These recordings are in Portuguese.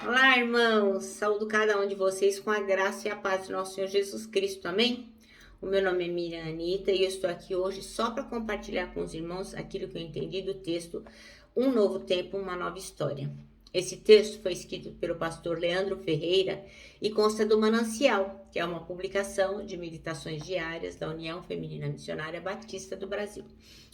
Olá, irmãos! Saúdo cada um de vocês com a graça e a paz do nosso Senhor Jesus Cristo, amém? O meu nome é Miriam Anita e eu estou aqui hoje só para compartilhar com os irmãos aquilo que eu entendi do texto Um Novo Tempo, Uma Nova História. Esse texto foi escrito pelo pastor Leandro Ferreira e consta do Manancial, que é uma publicação de meditações diárias da União Feminina Missionária Batista do Brasil.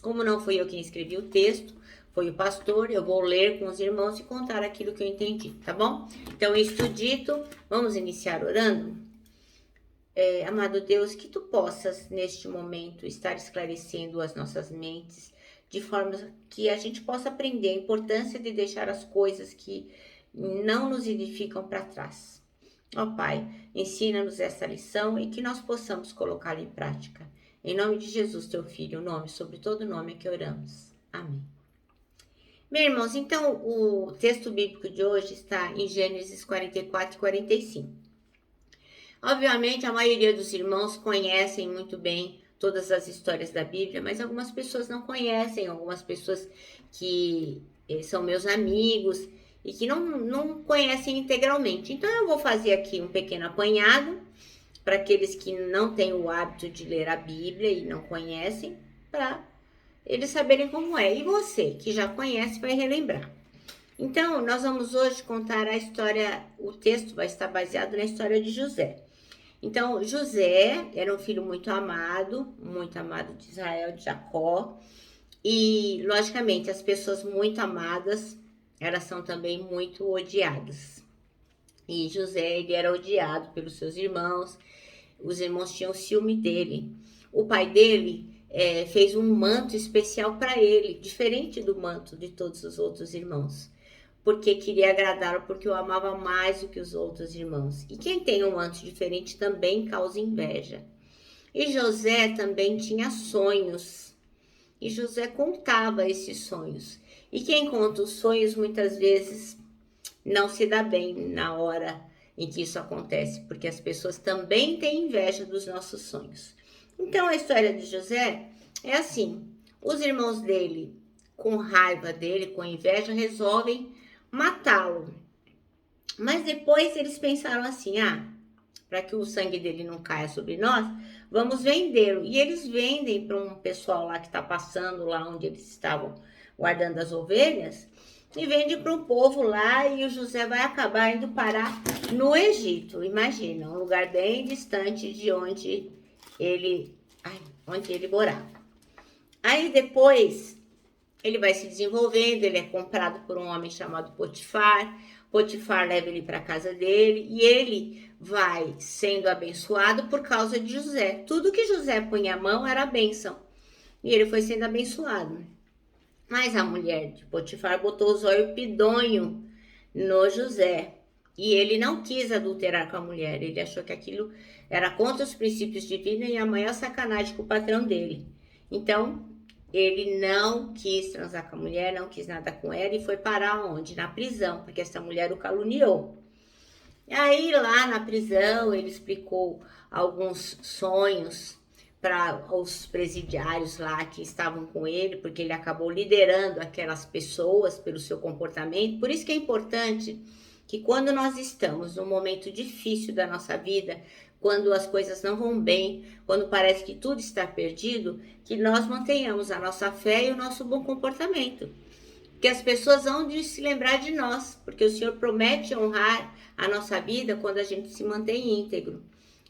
Como não fui eu quem escrevi o texto, foi o pastor, eu vou ler com os irmãos e contar aquilo que eu entendi, tá bom? Então, isto dito, vamos iniciar orando? Amado Deus, que tu possas, neste momento, estar esclarecendo as nossas mentes, de forma que a gente possa aprender a importância de deixar as coisas que não nos edificam para trás. Ó Pai, ensina-nos essa lição e que nós possamos colocá-la em prática. Em nome de Jesus, teu Filho, o nome sobre todo nome que oramos. Amém. Meus irmãos, então o texto bíblico de hoje está em Gênesis 44 e 45. Obviamente, a maioria dos irmãos conhecem muito bem todas as histórias da Bíblia, mas algumas pessoas não conhecem, algumas pessoas que são meus amigos e que não conhecem integralmente. Então, eu vou fazer aqui um pequeno apanhado para aqueles que não têm o hábito de ler a Bíblia e não conhecem, para eles saberem como é. E você, que já conhece, vai relembrar. Então, nós vamos hoje contar a história, o texto vai estar baseado na história de José. Então, José era um filho muito amado de Israel, de Jacó. E, logicamente, as pessoas muito amadas, elas são também muito odiadas. E José, ele era odiado pelos seus irmãos. Os irmãos tinham ciúme dele. O pai dele fez um manto especial para ele, diferente do manto de todos os outros irmãos, porque queria agradá-lo, porque o amava mais do que os outros irmãos. E quem tem um manto diferente também causa inveja. E José também tinha sonhos, e José contava esses sonhos. E quem conta os sonhos muitas vezes não se dá bem na hora em que isso acontece, porque as pessoas também têm inveja dos nossos sonhos. Então a história de José é assim: os irmãos dele, com raiva dele, com inveja, resolvem matá-lo. Mas depois eles pensaram assim: para que o sangue dele não caia sobre nós, vamos vendê-lo. E eles vendem para um pessoal lá que está passando lá onde eles estavam guardando as ovelhas, e vende para um povo lá, e o José vai acabar indo parar no Egito. Imagina, um lugar bem distante de onde ele morava. Aí depois ele vai se desenvolvendo, ele é comprado por um homem chamado Potifar. Potifar leva ele para a casa dele e ele vai sendo abençoado por causa de José. Tudo que José punha a mão era bênção e ele foi sendo abençoado. Mas a mulher de Potifar botou os olhos pidonho no José e ele não quis adulterar com a mulher. Ele achou que aquilo era contra os princípios divinos e a maior sacanagem com o patrão dele. Então, ele não quis transar com a mulher, não quis nada com ela e foi parar onde? Na prisão, porque essa mulher o caluniou. E aí, lá na prisão, ele explicou alguns sonhos para os presidiários lá que estavam com ele, porque ele acabou liderando aquelas pessoas pelo seu comportamento. Por isso que é importante que quando nós estamos num momento difícil da nossa vida, quando as coisas não vão bem, quando parece que tudo está perdido, que nós mantenhamos a nossa fé e o nosso bom comportamento. Que as pessoas vão de se lembrar de nós, porque o Senhor promete honrar a nossa vida quando a gente se mantém íntegro.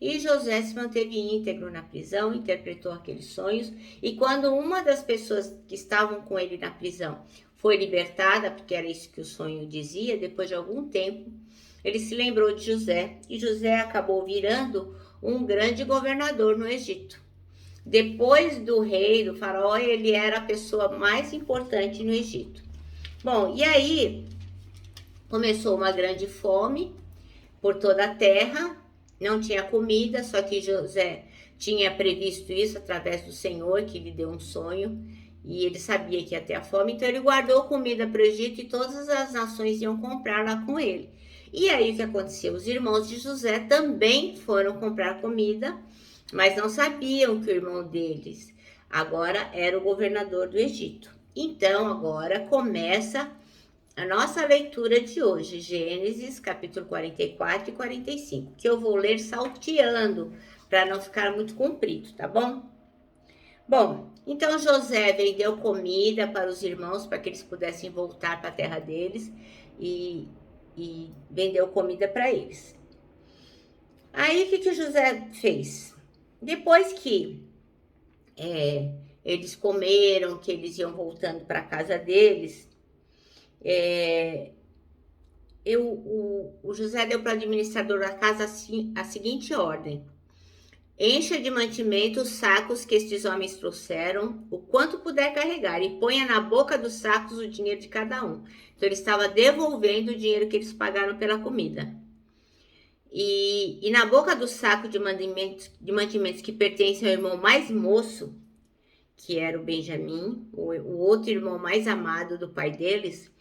E José se manteve íntegro na prisão, interpretou aqueles sonhos, e quando uma das pessoas que estavam com ele na prisão foi libertada, porque era isso que o sonho dizia, depois de algum tempo, ele se lembrou de José, e José acabou virando um grande governador no Egito. Depois do rei, do faraó, ele era a pessoa mais importante no Egito. Bom, e aí começou uma grande fome por toda a terra, não tinha comida, só que José tinha previsto isso através do Senhor, que lhe deu um sonho, e ele sabia que ia ter a fome, então ele guardou comida para o Egito e todas as nações iam comprar lá com ele. E aí o que aconteceu? Os irmãos de José também foram comprar comida, mas não sabiam que o irmão deles agora era o governador do Egito. Então agora começa a nossa leitura de hoje, Gênesis, capítulo 44 e 45, que eu vou ler salteando, para não ficar muito comprido, tá bom? Bom, então José vendeu comida para os irmãos, para que eles pudessem voltar para a terra deles, e vendeu comida para eles. Aí, o que José fez? Depois que eles comeram, que eles iam voltando para a casa deles, o José deu para o administrador da casa a seguinte ordem: encha de mantimento os sacos que estes homens trouxeram, o quanto puder carregar, e ponha na boca dos sacos o dinheiro de cada um. Então, ele estava devolvendo o dinheiro que eles pagaram pela comida. E na boca do saco de mantimentos que pertence ao irmão mais moço, que era o Benjamim, o outro irmão mais amado do pai deles,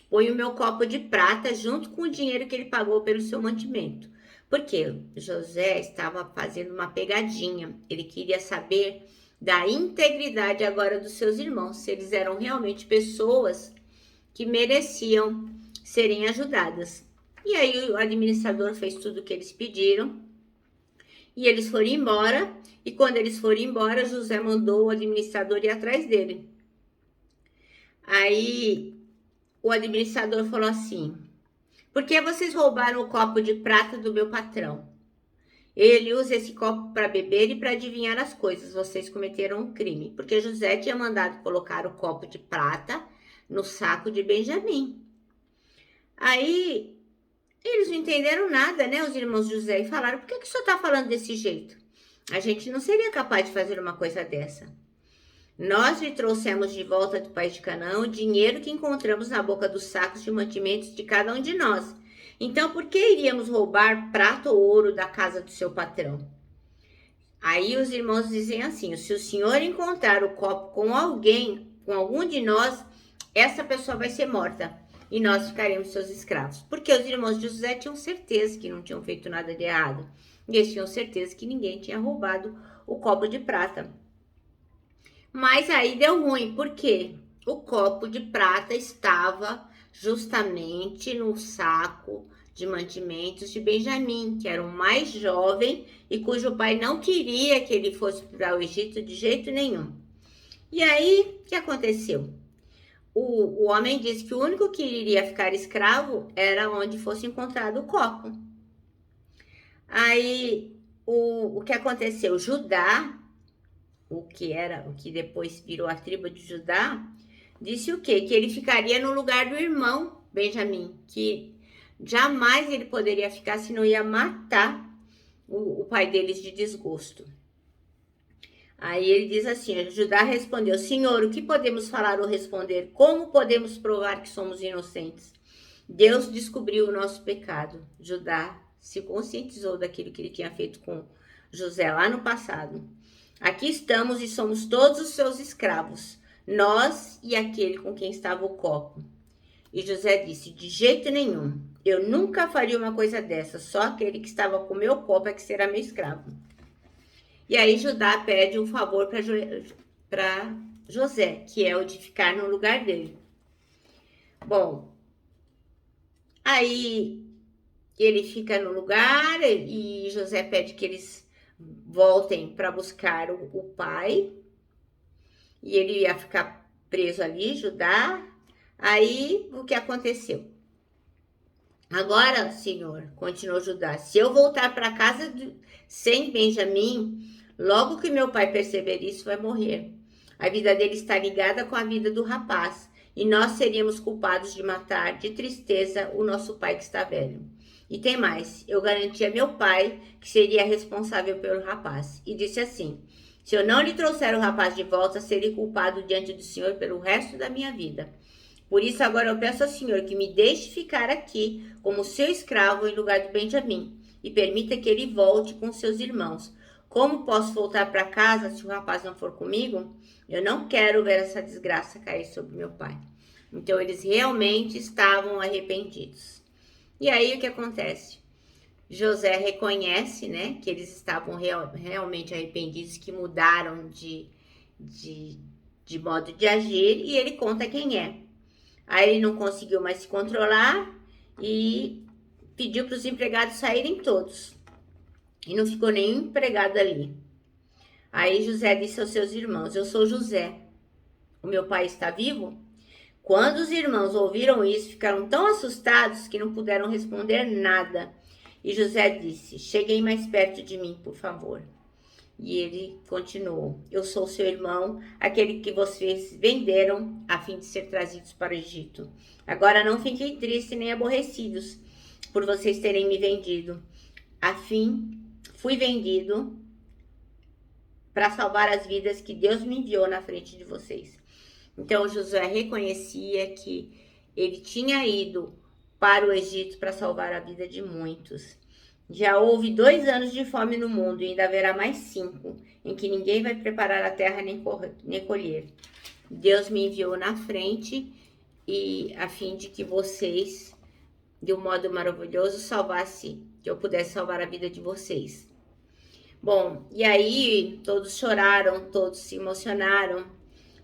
põe o meu copo de prata junto com o dinheiro que ele pagou pelo seu mantimento. Porque José estava fazendo uma pegadinha. Ele queria saber da integridade agora dos seus irmãos, se eles eram realmente pessoas que mereciam serem ajudadas. E aí o administrador fez tudo o que eles pediram e eles foram embora. E quando eles foram embora, José mandou o administrador ir atrás dele. Aí o administrador falou assim: por que vocês roubaram o copo de prata do meu patrão? Ele usa esse copo para beber e para adivinhar as coisas. Vocês cometeram um crime. Porque José tinha mandado colocar o copo de prata no saco de Benjamim. Aí eles não entenderam nada, né, os irmãos de José, e falaram: por que o senhor está falando desse jeito? A gente não seria capaz de fazer uma coisa dessa. Nós lhe trouxemos de volta do país de Canaã o dinheiro que encontramos na boca dos sacos de mantimentos de cada um de nós. Então, por que iríamos roubar prata ou ouro da casa do seu patrão? Aí os irmãos dizem assim: se o senhor encontrar o copo com alguém, com algum de nós, essa pessoa vai ser morta e nós ficaremos seus escravos. Porque os irmãos de José tinham certeza que não tinham feito nada de errado. E eles tinham certeza que ninguém tinha roubado o copo de prata. Mas aí deu ruim, porque o copo de prata estava justamente no saco de mantimentos de Benjamim, que era o mais jovem e cujo pai não queria que ele fosse para o Egito de jeito nenhum. E aí, o que aconteceu? O homem disse que o único que iria ficar escravo era onde fosse encontrado o copo. Aí, o que aconteceu? Judá, o que depois virou a tribo de Judá, disse o quê? Que ele ficaria no lugar do irmão Benjamim, que jamais ele poderia ficar, senão ia matar o pai deles de desgosto. Aí ele diz assim: Judá respondeu: Senhor, o que podemos falar ou responder? Como podemos provar que somos inocentes? Deus descobriu o nosso pecado. Judá se conscientizou daquilo que ele tinha feito com José lá no passado. Aqui estamos e somos todos os seus escravos, nós e aquele com quem estava o copo. E José disse: de jeito nenhum, eu nunca faria uma coisa dessa, só aquele que estava com o meu copo é que será meu escravo. E aí Judá pede um favor para José, que é o de ficar no lugar dele. Bom, aí ele fica no lugar e José pede que eles voltem para buscar o pai. E ele ia ficar preso ali, Judá. Aí, o que aconteceu? Agora, Senhor, continuou Judá, se eu voltar para casa sem Benjamim, logo que meu pai perceber isso, vai morrer. A vida dele está ligada com a vida do rapaz, e nós seríamos culpados de matar de tristeza o nosso pai que está velho. E tem mais, eu garanti a meu pai que seria responsável pelo rapaz, e disse assim: se eu não lhe trouxer o rapaz de volta, serei culpado diante do Senhor pelo resto da minha vida. Por isso agora eu peço ao Senhor que me deixe ficar aqui como seu escravo em lugar de Benjamim, e permita que ele volte com seus irmãos. Como posso voltar para casa se o rapaz não for comigo? Eu não quero ver essa desgraça cair sobre meu pai. Então eles realmente estavam arrependidos. E aí o que acontece? José reconhece, né, que eles estavam realmente arrependidos, que mudaram de modo de agir, e ele conta quem é. Aí ele não conseguiu mais se controlar e pediu para os empregados saírem todos. E não ficou nenhum empregado ali. Aí José disse aos seus irmãos: eu sou José, o meu pai está vivo? Quando os irmãos ouviram isso, ficaram tão assustados que não puderam responder nada. E José disse: cheguem mais perto de mim, por favor. E ele continuou: eu sou seu irmão, aquele que vocês venderam a fim de ser trazidos para o Egito. Agora não fiquem tristes nem aborrecidos por vocês terem me vendido. Fui vendido para salvar as vidas que Deus me enviou na frente de vocês. Então Josué reconhecia que ele tinha ido para o Egito para salvar a vida de muitos. Já houve 2 anos de fome no mundo e ainda haverá mais 5, em que ninguém vai preparar a terra nem colher. Deus me enviou na frente e a fim de que vocês, de um modo maravilhoso, que eu pudesse salvar a vida de vocês. Bom, e aí todos choraram, todos se emocionaram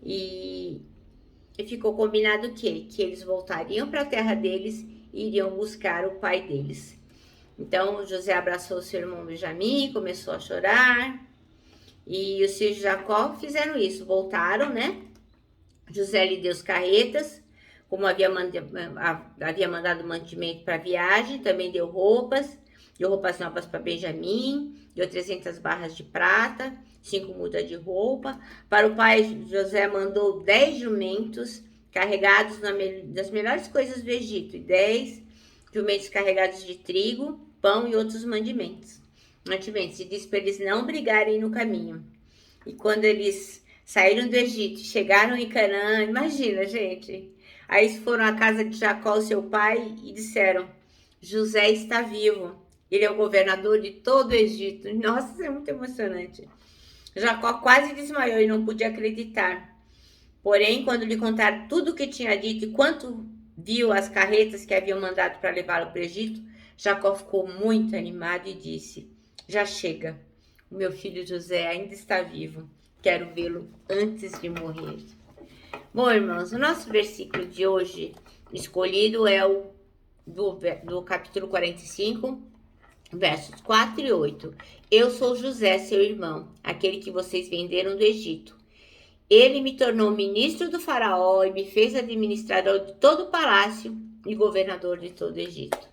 e ficou combinado o quê? Que eles voltariam para a terra deles e iriam buscar o pai deles. Então José abraçou seu irmão Benjamim, começou a chorar, e os filhos de Jacó fizeram isso, voltaram, né? José lhe deu carretas, como havia mandado mantimento para a viagem, também deu roupas novas para Benjamim, deu 300 barras de prata, 5 mudas de roupa. Para o pai, José mandou 10 jumentos carregados das melhores coisas do Egito, e 10 jumentos carregados de trigo, pão e outros mantimentos. E disse para eles não brigarem no caminho. E quando eles saíram do Egito, chegaram em Canaã, imagina, gente. Aí foram à casa de Jacó, seu pai, e disseram: José está vivo. Ele é o governador de todo o Egito. Nossa, isso é muito emocionante. Jacó quase desmaiou e não podia acreditar. Porém, quando lhe contaram tudo o que tinha dito e quanto viu as carretas que haviam mandado para levá-lo para o Egito, Jacó ficou muito animado e disse: já chega, o meu filho José ainda está vivo. Quero vê-lo antes de morrer. Bom, irmãos, o nosso versículo de hoje escolhido é o do capítulo 45, versos 4 e 8. Eu sou José, seu irmão, aquele que vocês venderam do Egito. Ele me tornou ministro do faraó e me fez administrador de todo o palácio e governador de todo o Egito.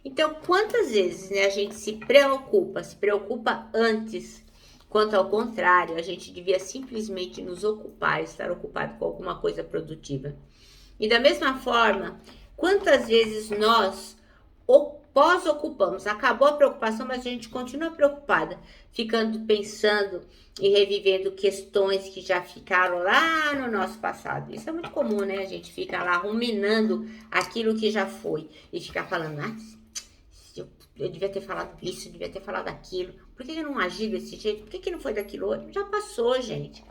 Então, quantas vezes, né, a gente se preocupa antes, quanto ao contrário, a gente devia simplesmente nos ocupar, estar ocupado com alguma coisa produtiva. E da mesma forma, quantas vezes nós pós-ocupamos, acabou a preocupação, mas a gente continua preocupada, pensando e revivendo questões que já ficaram lá no nosso passado. Isso é muito comum, né? A gente fica lá ruminando aquilo que já foi e ficar falando: eu devia ter falado isso, eu devia ter falado aquilo. Por que eu não agi desse jeito? Por que não foi daquilo outro? Já passou, gente.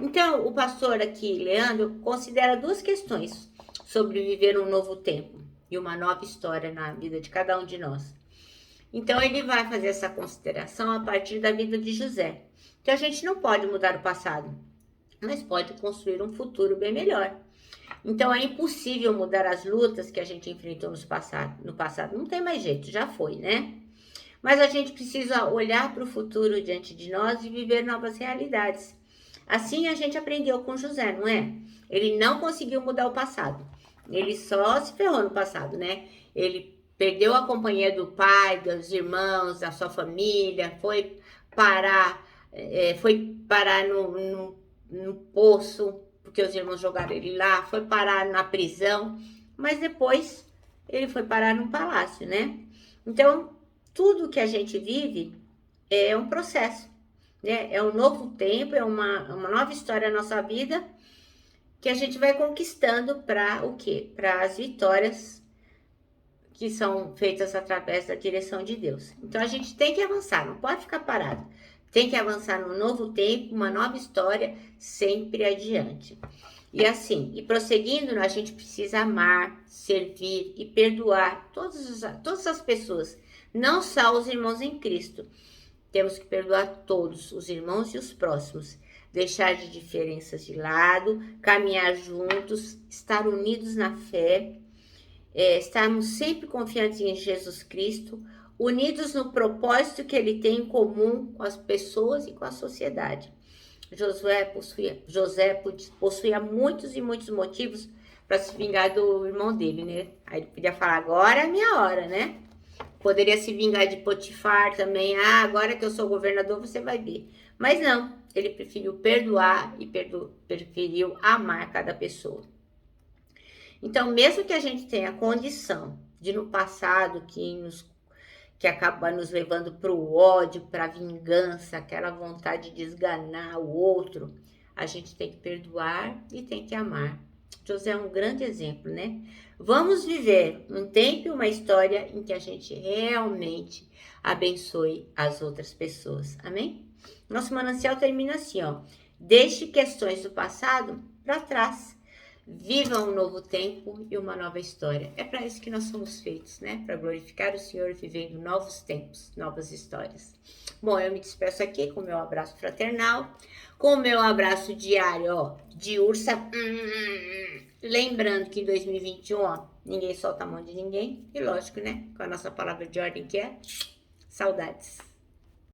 Então, o pastor aqui, Leandro, considera 2 questões sobre viver um novo tempo e uma nova história na vida de cada um de nós. Então, ele vai fazer essa consideração a partir da vida de José. Então, a gente não pode mudar o passado, mas pode construir um futuro bem melhor. Então, é impossível mudar as lutas que a gente enfrentou no passado. Não tem mais jeito, já foi, né? Mas a gente precisa olhar para o futuro diante de nós e viver novas realidades. Assim a gente aprendeu com José, não é? Ele não conseguiu mudar o passado. Ele só se ferrou no passado, né? Ele perdeu a companhia do pai, dos irmãos, da sua família, foi parar no poço, porque os irmãos jogaram ele lá, foi parar na prisão, mas depois ele foi parar num palácio, né? Então, tudo que a gente vive é um processo, né? É um novo tempo, é uma nova história na nossa vida que a gente vai conquistando para o quê? Para as vitórias que são feitas através da direção de Deus. Então, a gente tem que avançar, não pode ficar parado. Tem que avançar num novo tempo, uma nova história, sempre adiante. E assim, prosseguindo, a gente precisa amar, servir e perdoar todas as pessoas, não só os irmãos em Cristo. Temos que perdoar todos, os irmãos e os próximos. deixar de diferenças de lado, caminhar juntos, estar unidos na fé, estarmos sempre confiantes em Jesus Cristo, unidos no propósito que ele tem em comum com as pessoas e com a sociedade. José possuía muitos e muitos motivos para se vingar do irmão dele, né? Aí ele podia falar, agora é a minha hora, né? Poderia se vingar de Potifar também. Ah, agora que eu sou governador, você vai ver. Mas não, ele preferiu perdoar e preferiu amar cada pessoa. Então, mesmo que a gente tenha condição de no passado que acaba nos levando para o ódio, para a vingança, aquela vontade de esganar o outro, a gente tem que perdoar e tem que amar. José é um grande exemplo, né? Vamos viver um tempo e uma história em que a gente realmente abençoe as outras pessoas. Amém? Nosso manancial termina assim, ó. Deixe questões do passado para trás. Viva um novo tempo e uma nova história. É para isso que nós somos feitos, né? Para glorificar o Senhor vivendo novos tempos, novas histórias. Bom, eu me despeço aqui com o meu abraço fraternal, com o meu abraço diário, ó, de ursa. Lembrando que em 2021, ó, ninguém solta a mão de ninguém. E lógico, né? Com a nossa palavra de ordem que é saudades.